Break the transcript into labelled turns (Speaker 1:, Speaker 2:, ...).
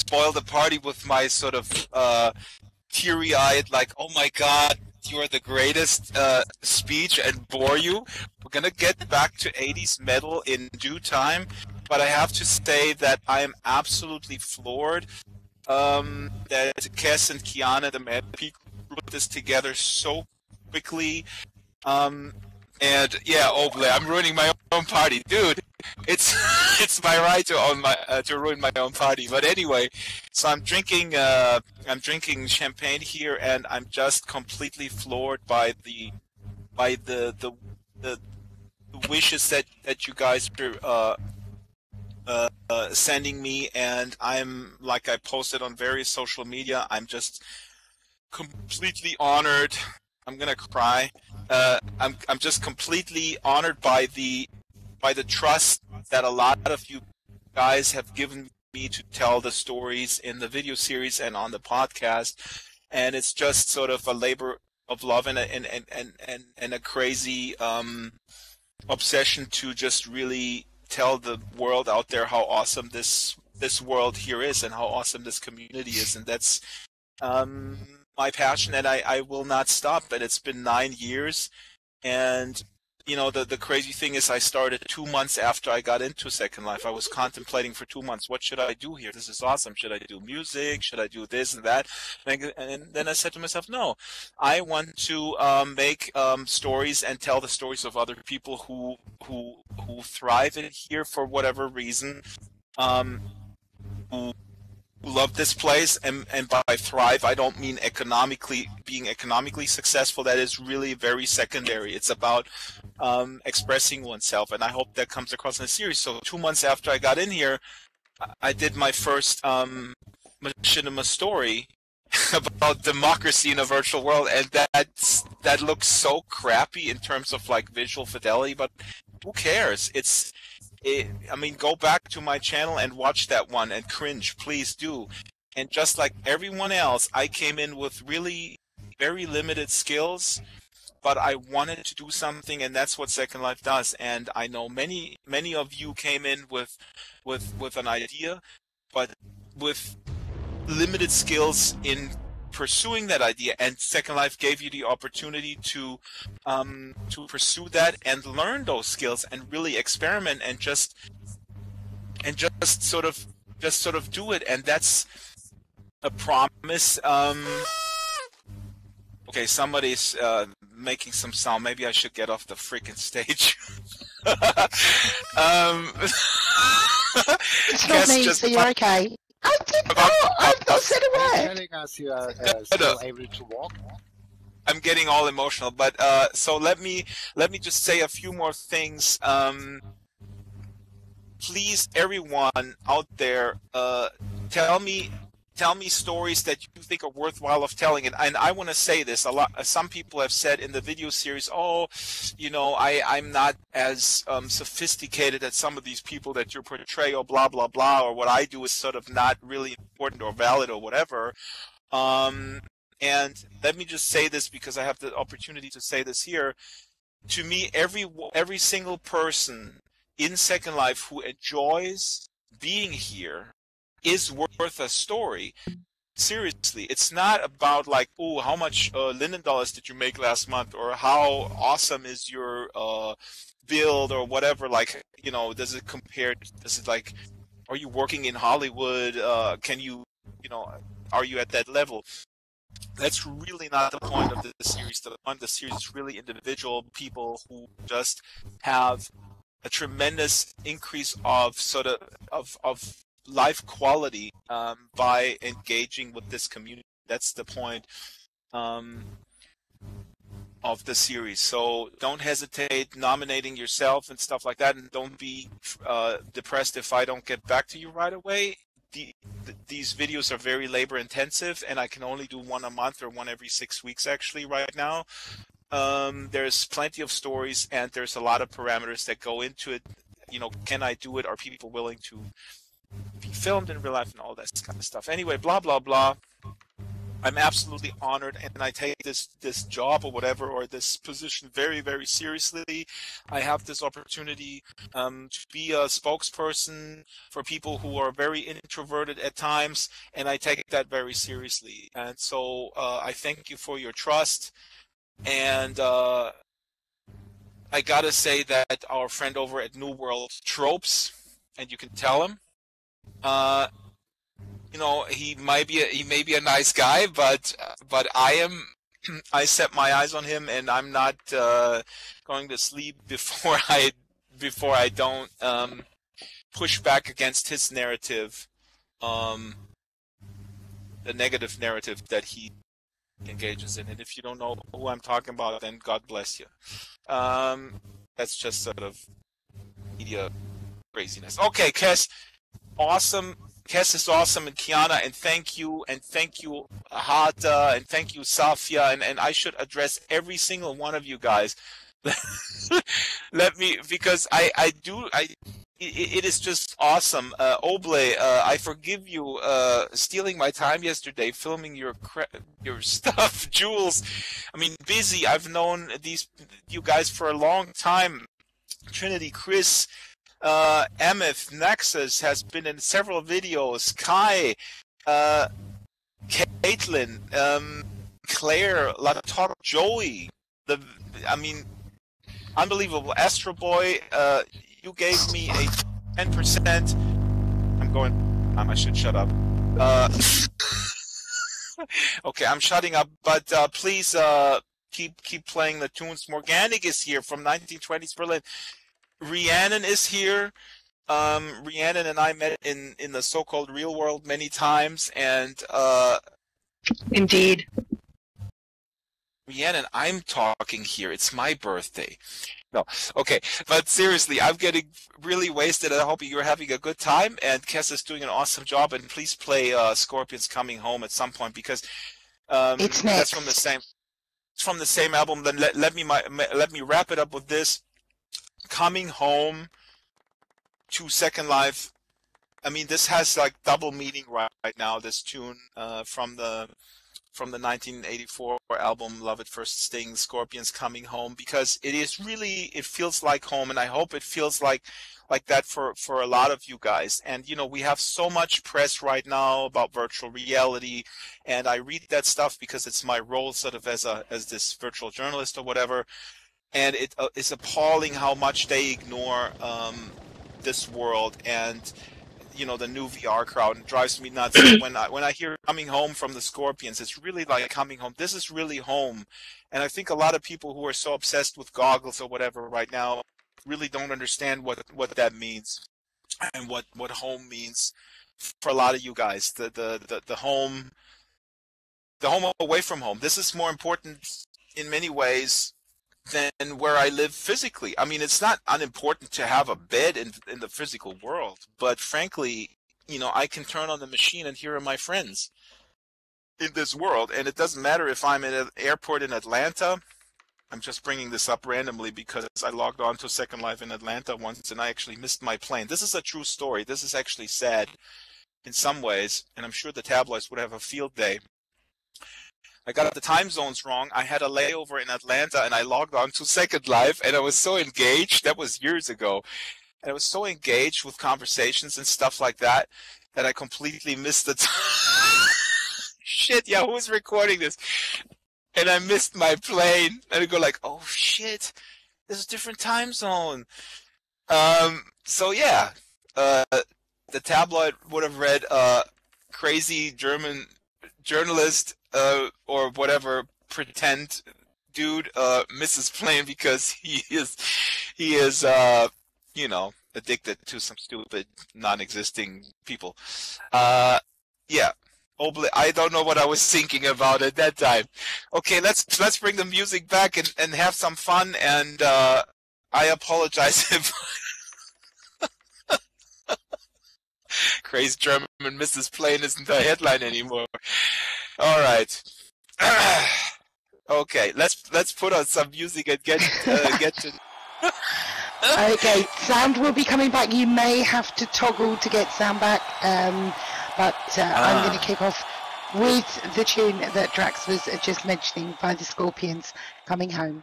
Speaker 1: spoil the party with my sort of teary-eyed, like, oh my God, you are the greatest speech and bore you. We're going to get back to 80s metal in due time, but I have to say that I am absolutely floored that Kes and Kiana, the Mad People, put this together so quickly. And yeah, Oble, I'm ruining my own party, dude. It's my right to own to ruin my own party. But anyway, so I'm drinking champagne here, and I'm just completely floored by the wishes that you guys are sending me, and I'm, like I posted on various social media, I'm just completely honored. I'm gonna cry. I'm just completely honored by the trust that a lot of you guys have given me to tell the stories in the video series and on the podcast, and it's just sort of a labor of love and a crazy obsession to just really tell the world out there how awesome this world here is and how awesome this community is, and that's my passion, and I will not stop. And it's been 9 years, and you know, the crazy thing is I started 2 months after I got into Second Life. I was contemplating for 2 months, what should I do here? This is awesome. Should I do music? Should I do this and that? And then I said to myself, no, I want to make stories and tell the stories of other people who thrive in here for whatever reason, who love this place, and by thrive I don't mean being economically successful. That is really very secondary. It's about expressing oneself, and I hope that comes across in the series. So 2 months after I got in here, I did my first machinima story about democracy in a virtual world, and that looks so crappy in terms of like visual fidelity, but who cares? I mean, go back to my channel and watch that one and cringe, please do. And just like everyone else, I came in with really very limited skills, but I wanted to do something, and that's what Second Life does. And I know many of you came in with an idea, but with limited skills in pursuing that idea, and Second Life gave you the opportunity to pursue that and learn those skills and really experiment and just sort of do it. And that's a promise. Okay, somebody's making some sound. Maybe I should get off the freaking stage.
Speaker 2: It's not me, so you're okay. I did not. I've not said a word.
Speaker 3: Telling us you are still able to walk.
Speaker 1: I'm getting all emotional, but so let me just say a few more things. Please, everyone out there, tell me stories that you think are worthwhile of telling. And I want to say this a lot. Some people have said in the video series, oh, you know, I'm not as sophisticated as some of these people that you portray, or blah blah blah, or what I do is sort of not really important or valid or whatever. And let me just say this because I have the opportunity to say this here. To me, every single person in Second Life who enjoys being here is worth a story. Seriously, it's not about like, oh, how much Linden dollars did you make last month, or how awesome is your build, or whatever. Like, you know, does it compare? Does it like, are you working in Hollywood? Can you know, are you at that level? That's really not the point of the series. The point of the series is really individual people who just have a tremendous increase of sort of life quality by engaging with this community. That's the point of the series. So don't hesitate nominating yourself and stuff like that, and don't be depressed if I don't get back to you right away. These videos are very labor intensive, and I can only do one a month or one every 6 weeks actually right now. There's plenty of stories, and there's a lot of parameters that go into it. You know, can I do it? Are people willing to be filmed in real life and all that kind of stuff? Anyway, blah blah blah. I'm absolutely honored, and I take this job or whatever, or this position very, very seriously. I have this opportunity to be a spokesperson for people who are very introverted at times, and I take that very seriously. And so I thank you for your trust, and I gotta say that our friend over at New World Tropes, and you can tell him, you know, he may be a nice guy, but I set my eyes on him, and I'm not going to sleep before I don't push back against his narrative, the negative narrative that he engages in. And if you don't know who I'm talking about, then God bless you. That's just sort of media craziness. Okay, Kes, awesome. Kes is awesome, and Kiana, and thank you, Hata, and thank you, Safia, and I should address every single one of you guys. Because it is just awesome. Oble, I forgive you stealing my time yesterday, filming your stuff. Jules, I mean, busy. I've known you guys for a long time. Trinity, Chris, Emeth, Nexus has been in several videos. Kai, Caitlin, Claire, Latok, Joey. Unbelievable. Astro Boy, you gave me a 10%. I should shut up. Okay, I'm shutting up. But please keep playing the tunes. Morganic is here from 1920s Berlin. Rhiannon is here. Rhiannon and I met in the so-called real world many times, and
Speaker 2: Indeed.
Speaker 1: Rhiannon, I'm talking here. It's my birthday. No, okay, but seriously, I'm getting really wasted. I hope you're having a good time, and Kes is doing an awesome job. And please play Scorpions Coming Home at some point, because
Speaker 2: It's next.
Speaker 1: that's from the same. It's from the same album. Then let me wrap it up with this. Coming Home to Second Life. I mean, this has like double meaning right now. This tune from the 1984 album Love at First Sting, Scorpions Coming Home, because it feels like home, and I hope it feels like that for a lot of you guys. And you know, we have so much press right now about virtual reality, and I read that stuff because it's my role sort of as this virtual journalist or whatever. And it is appalling how much they ignore this world, and you know, the new VR crowd. It drives me nuts. when I hear Coming Home from the Scorpions, it's really like coming home. This is really home, and I think a lot of people who are so obsessed with goggles or whatever right now really don't understand what that means, and what home means for a lot of you guys. The home away from home. This is more important in many ways than where I live physically. I mean, it's not unimportant to have a bed in the physical world, but frankly, you know, I can turn on the machine and here are my friends in this world, and it doesn't matter if I'm in an airport in Atlanta. I'm just bringing this up randomly because I logged on to Second Life in Atlanta once and I actually missed my plane. This is a true story. This is actually sad in some ways, and I'm sure the tabloids would have a field day. I got the time zones wrong. I had a layover in Atlanta, and I logged on to Second Life, and I was so engaged. That was years ago. And I was so engaged with conversations and stuff like that that I completely missed the time. Shit, yeah, who's recording this? And I missed my plane. And I go like, oh, shit, there's a different time zone. So, yeah, the tabloid would have read crazy German journalist or whatever pretend dude misses plane because he is you know, addicted to some stupid non-existing people. Yeah. I don't know what I was thinking about at that time. Okay, let's bring the music back and have some fun, and I apologize if Crazy German Mrs. Plane isn't the headline anymore. All right. Okay, let's put on some music and get to.
Speaker 2: Okay, sound will be coming back. You may have to toggle to get sound back, but I'm going to kick off with the tune that Drax was just mentioning by the Scorpions, Coming Home.